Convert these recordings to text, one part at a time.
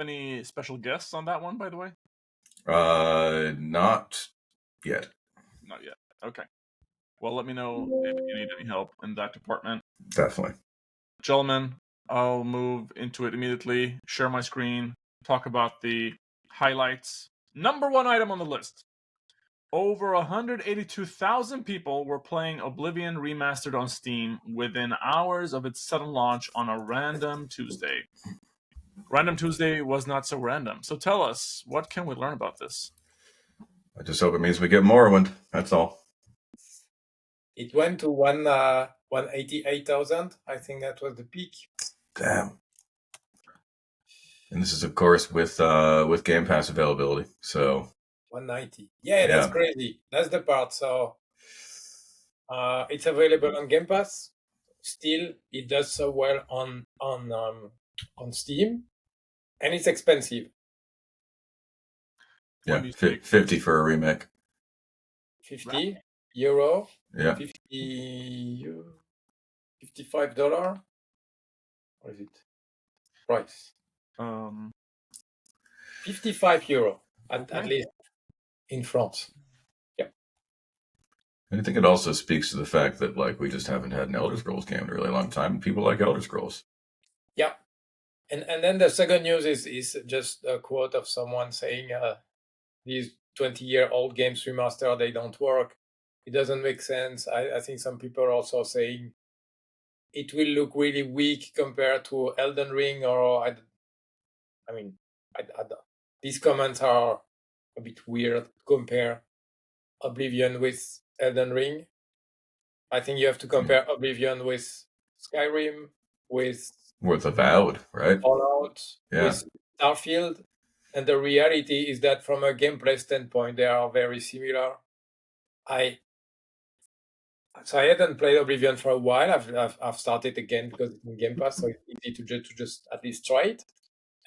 any special guests on that one, by the way? Not yet. Not yet. Okay. Well, let me know if you need any help in that department. Definitely. Gentlemen, I'll move into it immediately, share my screen, talk about the highlights. Number one item on the list. Over 182,000 people were playing Oblivion Remastered on Steam within hours of its sudden launch on a random Tuesday. Random Tuesday was not so random. So tell us, what can we learn about this? I just hope it means we get Morrowind. That's all. It went to 188,000. I think that was the peak. Damn. And this is, of course, with Game Pass availability. So 190. Yeah, that's crazy. That's the part. So it's available on Game Pass. Still, it does so well on Steam, and it's expensive. Yeah, 50 for a remake. 50 euro. Yeah. $55. What is it? Price. 55 euro at least in France. Yeah. And I think it also speaks to the fact that we just haven't had an Elder Scrolls game in a really long time. And people like Elder Scrolls. Yeah. And then the second news is just a quote of someone saying these 20-year-old games remastered, they don't work. It doesn't make sense. I think some people are also saying it will look really weak compared to Elden Ring, or these comments are a bit weird. Compare Oblivion with Elden Ring. I think you have to compare Oblivion with Skyrim, with Avowed, right? Fallout, with Starfield. And the reality is that from a gameplay standpoint, they are very similar. So I hadn't played Oblivion for a while. I've started again because it's in Game Pass, so it's easy to just at least try it.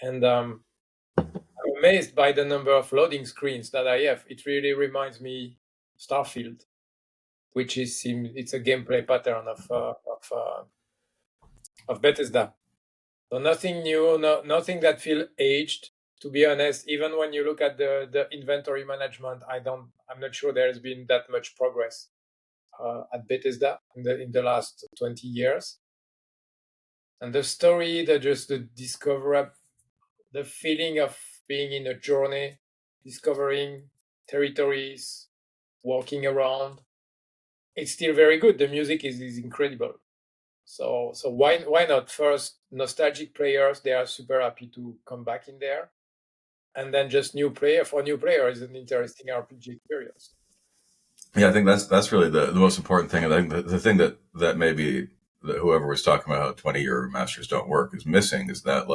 And I'm amazed by the number of loading screens that I have. It really reminds me Starfield, which it's a gameplay pattern of Bethesda. So nothing new, nothing that feels aged. To be honest, even when you look at the inventory management, I'm not sure there has been that much progress at Bethesda in the last 20 years. And the story, the discovery, the feeling of being in a journey, discovering territories, walking around, it's still very good. The music is incredible. So why not? First, nostalgic players, they are super happy to come back in there. And then just new players is an interesting RPG experience. Yeah, I think that's really the most important thing. And I think the thing that maybe whoever was talking about how 20-year remasters don't work is missing is that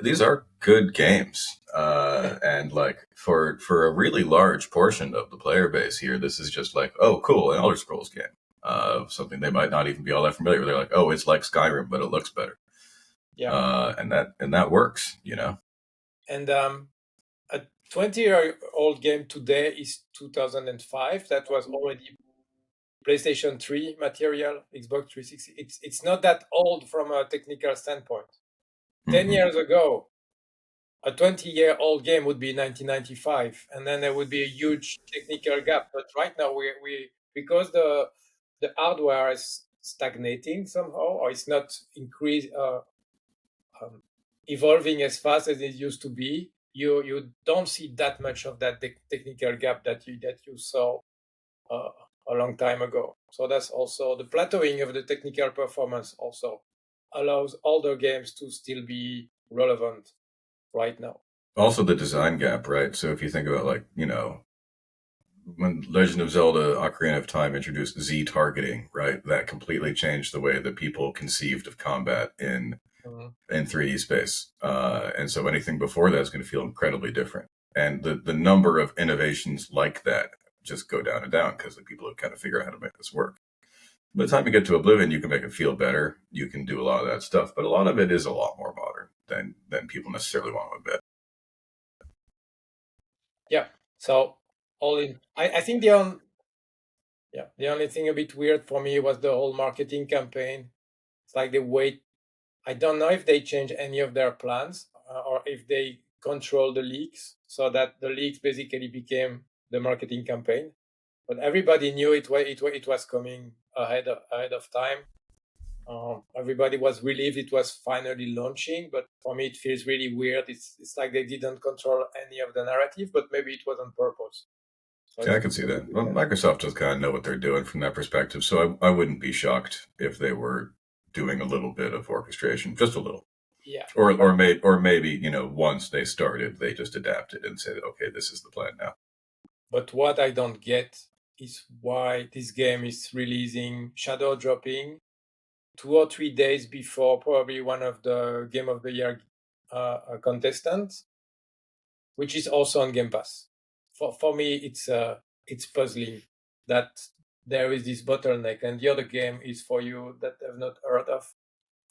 these are good games. And for a really large portion of the player base here, this is just oh, cool, an Elder Scrolls game. Something they might not even be all that familiar with. They're like, oh, it's like Skyrim, but it looks better. Yeah. And that works, And a 20-year-old game today is 2005. That was already PlayStation 3 material, Xbox 360. It's not that old from a technical standpoint. 10 years ago, a 20-year-old game would be 1995, and then there would be a huge technical gap. But right now, we because the hardware is stagnating somehow, or it's not evolving as fast as it used to be. You don't see that much of that technical gap that you saw a long time ago. So that's also the plateauing of the technical performance also allows older games to still be relevant right now. Also the design gap, right? So if you think about when Legend of Zelda Ocarina of Time introduced Z targeting, right? That completely changed the way that people conceived of combat in 3D space. And so anything before that is going to feel incredibly different. And the number of innovations like that just go down and down because the people have kind of figured out how to make this work. By the time you get to Oblivion, you can make it feel better. You can do a lot of that stuff, but a lot of it is a lot more modern than people necessarily want to admit. Yeah. So all in, I think the only thing a bit weird for me was the whole marketing campaign. It's like they wait. I don't know if they change any of their plans. or if they control the leaks, so that the leaks basically became the marketing campaign. But everybody knew it was coming ahead of time. Everybody was relieved it was finally launching, but for me it feels really weird. It's like they didn't control any of the narrative, but maybe it was on purpose. So Yeah, I can see that. Well, Microsoft does kind of know what they're doing from that perspective, so I wouldn't be shocked if they were doing a little bit of orchestration, just a little. Yeah. Or maybe once they started, they just adapted and said, okay, this is the plan now. But what I don't get is why this game is releasing shadow dropping 2 or 3 days before probably one of the Game of the Year contestants, which is also on Game Pass. For me, it's puzzling that there is this bottleneck, and the other game is for you that have not heard of.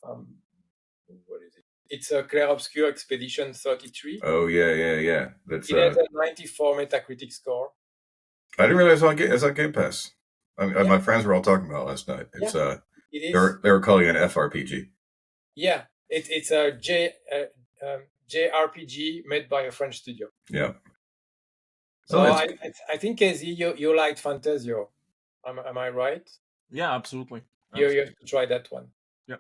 What is it? It's a Clair Obscur Expedition 33. Oh yeah. That's It has a 94 Metacritic score. I didn't realize it's on Game Pass. Yeah. My friends were all talking about it last night. It's it is. they were calling it an FRPG. Yeah, it's a JRPG made by a French studio. Yeah. So I think, Casey, you liked Fantasio. Am I right? Yeah, absolutely. You have to try that one. Yeah.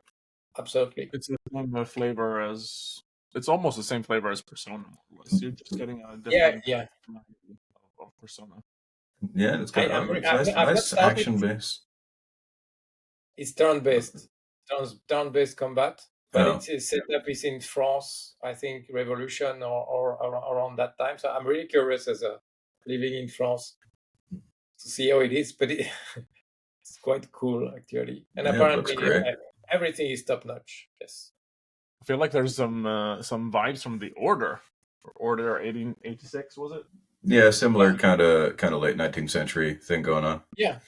Absolutely. It's the same flavor as... It's almost the same flavor as Persona, more or less. You're just getting a different of Persona. Yeah, it's got nice action base. It's turn-based. Turn-based combat. But its setup is in France, I think, Revolution or around that time. So I'm really curious as living in France to see how it is. But it's quite cool, actually. And apparently everything is top-notch. Yes. I feel like there's some vibes from the Order. Or Order 1886, was it? Yeah, similar kind of late 19th century thing going on. Yeah.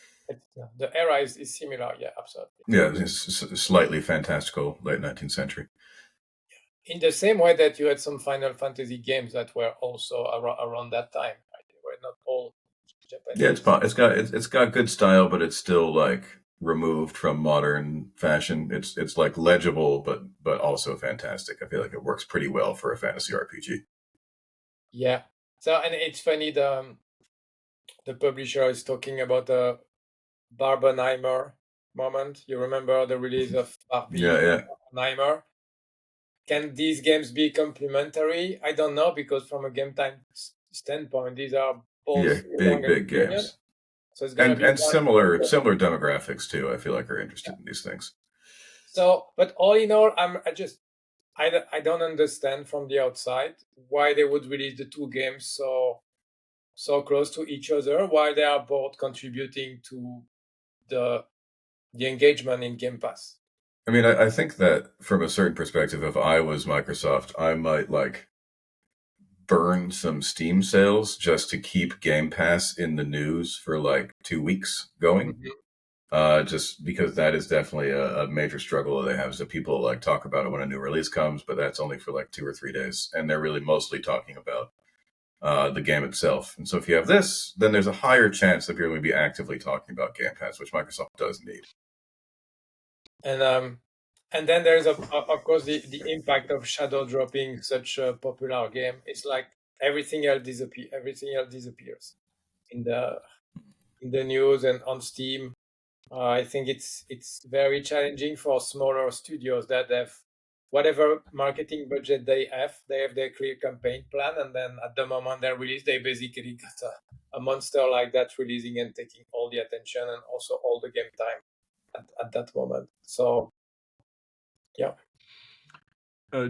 The era is similar, yeah, absolutely. Yeah, it's slightly fantastical late 19th century. In the same way that you had some Final Fantasy games that were also around that time, right? They were not all Japanese. Yeah, it's got good style, but it's still like removed from modern fashion. It's like legible, but also fantastic. I feel like it works pretty well for a fantasy RPG. Yeah. So, and it's funny, the publisher is talking about the Barbenheimer moment. You remember the release of Barbie? Yeah. Barbenheimer. Can these games be complementary? I don't know, because from a game time standpoint, these are both big games. So it's gonna be similar demographics too. I feel like are interested in these things. So, but all in all, I don't understand from the outside why they would release the two games so close to each other, while they are both contributing to the engagement in Game Pass. I mean, I think that from a certain perspective, if I was Microsoft, I might like burn some Steam sales just to keep Game Pass in the news for like 2 weeks going. Mm-hmm. Just because that is definitely a major struggle that they have, is that people like talk about it when a new release comes, but that's only for like 2 or 3 days, and they're really mostly talking about the game itself. And so if you have this, then there's a higher chance that you're going to be actively talking about Game Pass, which Microsoft does need. And then there's of course the impact of shadow dropping such a popular game. It's like everything else disappears in the news and on Steam. I think it's very challenging for smaller studios that have whatever marketing budget they have their clear campaign plan, and then at the moment they release, they basically got a monster like that releasing and taking all the attention and also all the game time at that moment. So, yeah.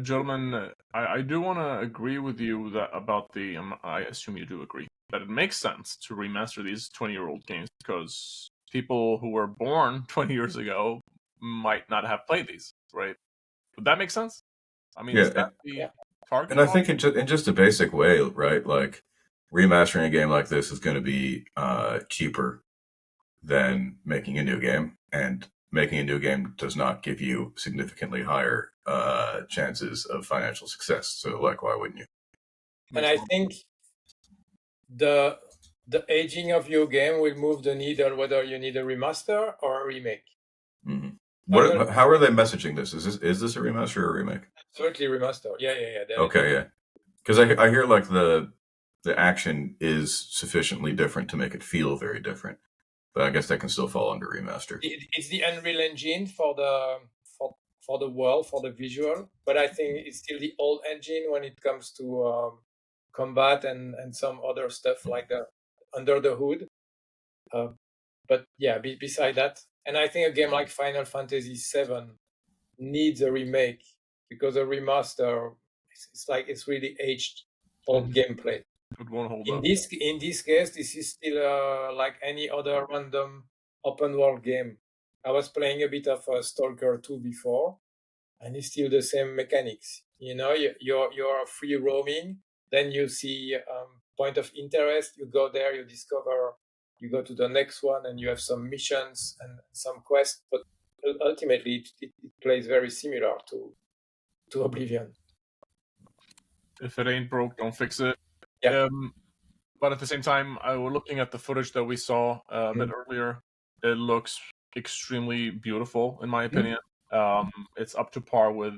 Gentlemen, I do want to agree with you that about the. I assume you do agree that it makes sense to remaster these 20-year-old games, because people who were born 20 years ago might not have played these, right? Would that make sense? I mean, is that the target? And I think in just a basic way, right? Like, remastering a game like this is going to be cheaper than making a new game, and making a new game does not give you significantly higher chances of financial success. So, like, why wouldn't you? And I think the aging of your game will move the needle whether you need a remaster or a remake. Mm-hmm. How are they messaging this? Is this a remaster or a remake? Absolutely remaster. Yeah. Okay, yeah. Because I hear like the action is sufficiently different to make it feel very different, but I guess that can still fall under remaster. It's the Unreal Engine for the world, for the visual, but I think it's still the old engine when it comes to combat and some other stuff like that under the hood. But yeah, beside that, and I think a game like Final Fantasy VII needs a remake because a remaster, it's like it's really aged old gameplay. It won't hold In up. this case, this is still like any other random open world game. I was playing a bit of Stalker 2 before, and it's still the same mechanics. You know, you're free roaming. Then you see point of interest. You go there, you discover. You go to the next one, and you have some missions and some quests. But ultimately, it plays very similar to Oblivion. If it ain't broke, don't fix it. Yeah. But at the same time, I was looking at the footage that we saw a bit earlier. It looks extremely beautiful, in my opinion. It's up to par with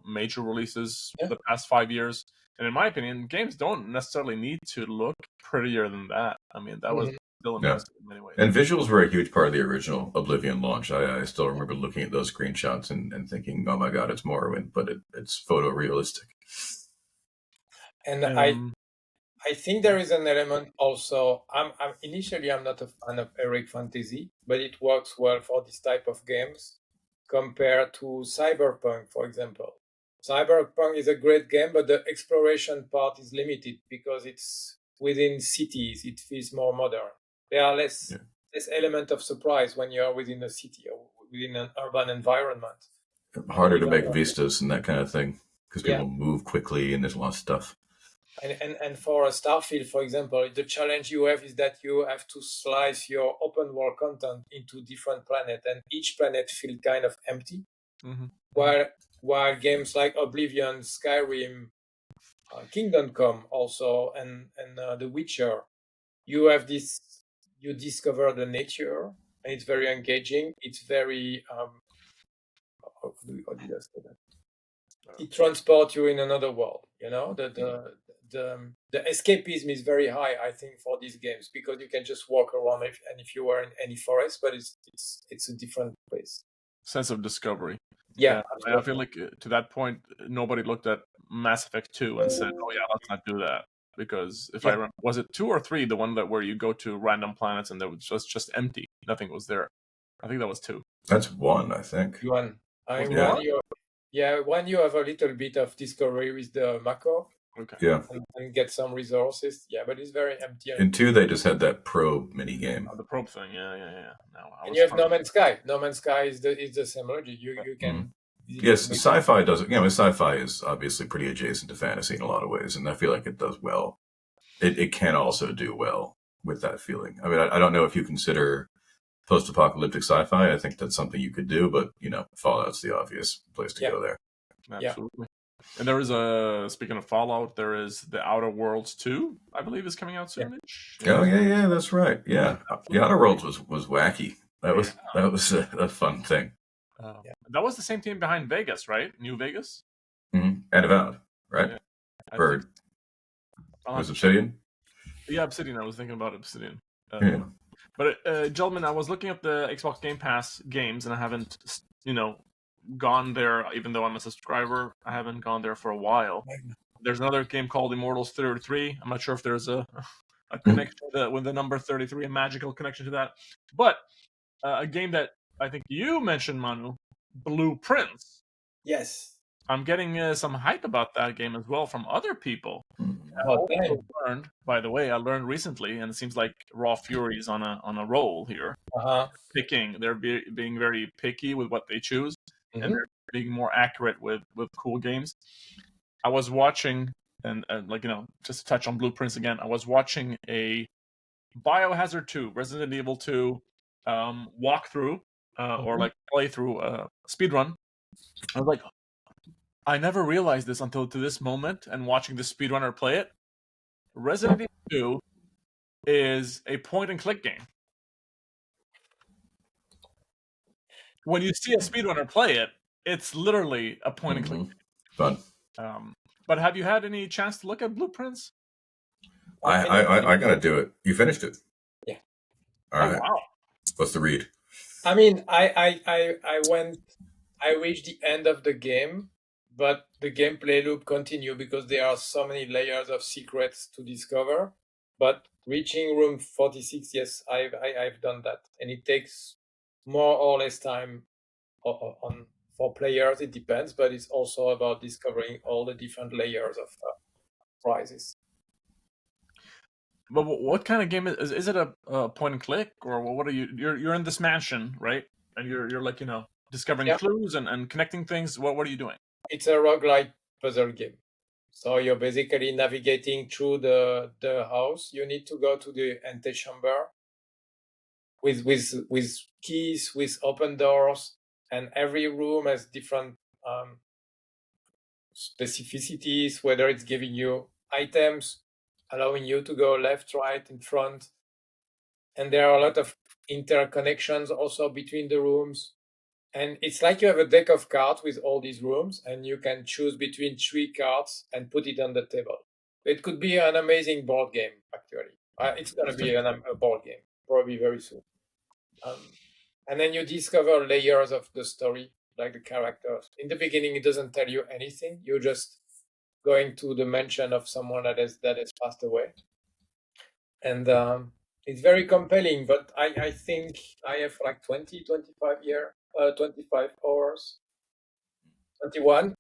major releases for the past 5 years. And in my opinion, games don't necessarily need to look prettier than that. I mean, that was still impressive in many ways. And visuals were a huge part of the original Oblivion launch. I still remember looking at those screenshots and thinking, oh my god, it's Morrowind, but it's photorealistic. And I think there is an element also. I'm initially I'm not a fan of heroic fantasy, but it works well for this type of games compared to Cyberpunk, for example. Cyberpunk is a great game, but the exploration part is limited because it's within cities. It feels more modern. There are less element of surprise when you are within a city or within an urban environment. Harder to make vistas and that kind of thing because people move quickly and there's a lot of stuff. And for a Starfield, for example, the challenge you have is that you have to slice your open world content into different planets, and each planet feels kind of empty. While games like Oblivion, Skyrim, Kingdom Come also, and The Witcher, you have this. You discover the nature, and it's very engaging. It's very how did I say that? It transports you in another world. You know, the escapism is very high, I think, for these games because you can just walk around and if you are in any forest, but it's a different place. Sense of discovery. Yeah, I feel like to that point, nobody looked at Mass Effect 2 and said, "Oh yeah, let's not do that." Because if I remember, was it 2 or 3, the one where you go to random planets and there was just empty, nothing was there. I think that was 2. That's 1, I think. One. When you have a little bit of discovery with the Mako. Okay. Yeah. And get some resources. Yeah, but it's very empty. In 2, they just had that probe mini game. The probe thing. Yeah. And you have No Man's Sky. No Man's Sky is the same logic. You can. Yes, sci-fi does it. Sci-fi is obviously pretty adjacent to fantasy in a lot of ways, and I feel like it does well. It can also do well with that feeling. I mean, I don't know if you consider post-apocalyptic sci-fi. I think that's something you could do, but Fallout's the obvious place to go there. Absolutely. And there is speaking of Fallout, there is the Outer Worlds 2, I believe, is coming out soon. Oh yeah, that's right. Yeah, the Outer Worlds was wacky. That was a fun thing. That was the same team behind Vegas, right? New Vegas? Mm-hmm. And Avowed, right? Yeah. Or was Obsidian? Yeah, Obsidian. I was thinking about Obsidian. Yeah. But gentlemen, I was looking at the Xbox Game Pass games, and I haven't, gone there. Even though I'm a subscriber, I haven't gone there for a while. There's another game called Immortals 33. I'm not sure if there's a connection with the number 33, a magical connection to that. But a game that I think you mentioned, Manu, Blueprints. Yes. I'm getting some hype about that game as well from other people. By the way, I learned recently, and it seems like Raw Fury is on a roll here. They're being very picky with what they choose, and they're being more accurate with cool games. I was watching, and just to touch on Blueprints again, I was watching a Biohazard 2, Resident Evil 2 walkthrough or playthrough speedrun. I was like, I never realized this until to this moment, and watching the speedrunner play it. Resident Evil 2 is a point-and-click game. when you see a speedrunner play it, it's literally a point and click. Fun. But have you had any chance to look at blueprints? I gotta do it. You finished it? Yeah. All right. Wow. What's the read? I mean, I reached the end of the game, but the gameplay loop continues because there are so many layers of secrets to discover. But reaching room 46, yes, I've done that, and it takes more or less time on for players. It depends, but it's also about discovering all the different layers of prizes. But what kind of game is it? A point and click, or what are you? You're in this mansion, right? And you're like discovering clues and connecting things. What are you doing? It's a roguelike puzzle game. So you're basically navigating through the house. You need to go to the antechamber with keys, with open doors, and every room has different specificities, whether it's giving you items, allowing you to go left, right, in front. And there are a lot of interconnections also between the rooms. And it's like you have a deck of cards with all these rooms, and you can choose between 3 cards and put it on the table. It could be an amazing board game, actually. It's going to be a board game, probably very soon. And then you discover layers of the story, like the characters. In the beginning, it doesn't tell you anything. You're just going to the mansion of someone that has passed away. And it's very compelling, but I think I have like 25 hours, 21.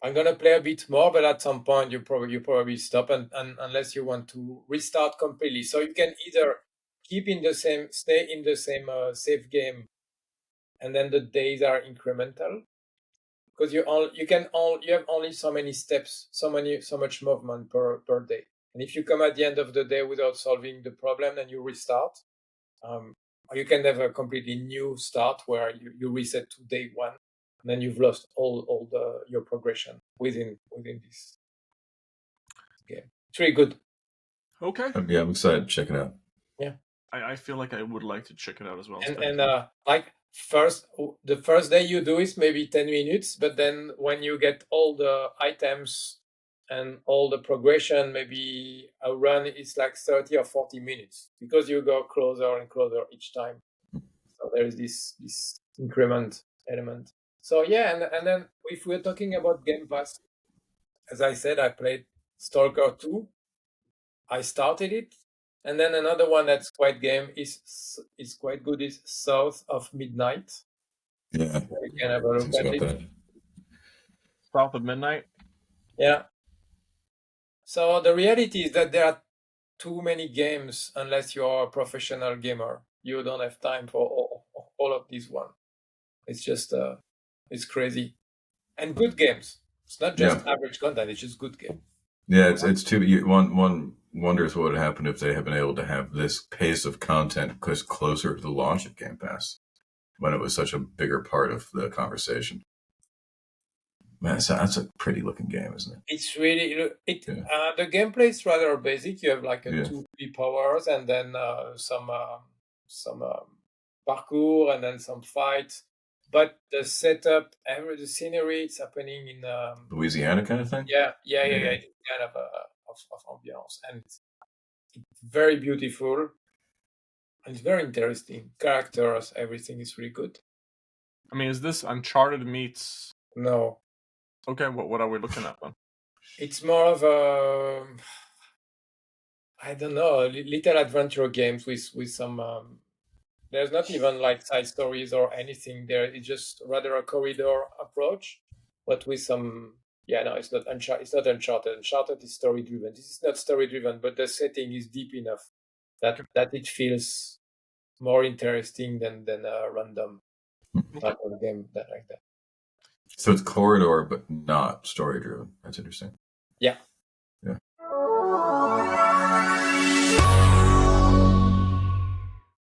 I'm gonna play a bit more, but at some point you probably stop, and unless you want to restart completely. So you can either stay in the same save game, and then the days are incremental, because you have only so many steps, so much movement per day. And if you come at the end of the day without solving the problem, then you restart. Or you can have a completely new start where you reset to day 1, and then you've lost all your progression within this game. It's really good. Okay. Yeah, I'm excited to check it out. Yeah. I feel like I would like to check it out as well. And like the first day you do is maybe 10 minutes, but then when you get all the items and all the progression, maybe a run is like 30 or 40 minutes, because you go closer and closer each time. So there is this increment element. So yeah, and then if we're talking about Game Pass, as I said, I played Stalker 2. I started it, and then another one that's quite quite good is South of Midnight. Yeah, you can have a look at it. South of Midnight. Yeah. So the reality is that there are too many games unless you're a professional gamer. You don't have time for all of these one. It's just it's crazy, and good games. It's not just average content; it's just good game. Yeah, it's too. One wonders what would happen if they had been able to have this pace of content closer to the launch of Game Pass, when it was such a bigger part of the conversation. Man, that's a pretty looking game, isn't it? It's really the gameplay is rather basic. You have like 2 key powers, and then some parkour, and then some fights. But the setup, the scenery, it's happening in Louisiana kind of thing. Yeah. It's kind of ambiance, and it's very beautiful, and it's very interesting. Characters, everything is really good. I mean, is this Uncharted meets? No. Okay, what are we looking at then? It's more of a, I don't know, little adventure games with some. There's not even like side stories or anything there. It's just rather a corridor approach, but with some. Yeah, no, it's not Uncharted. It's not Uncharted. Uncharted is story driven. This is not story driven, but the setting is deep enough that it feels more interesting than a random type of game like that. So it's corridor, but not story driven. That's interesting. Yeah,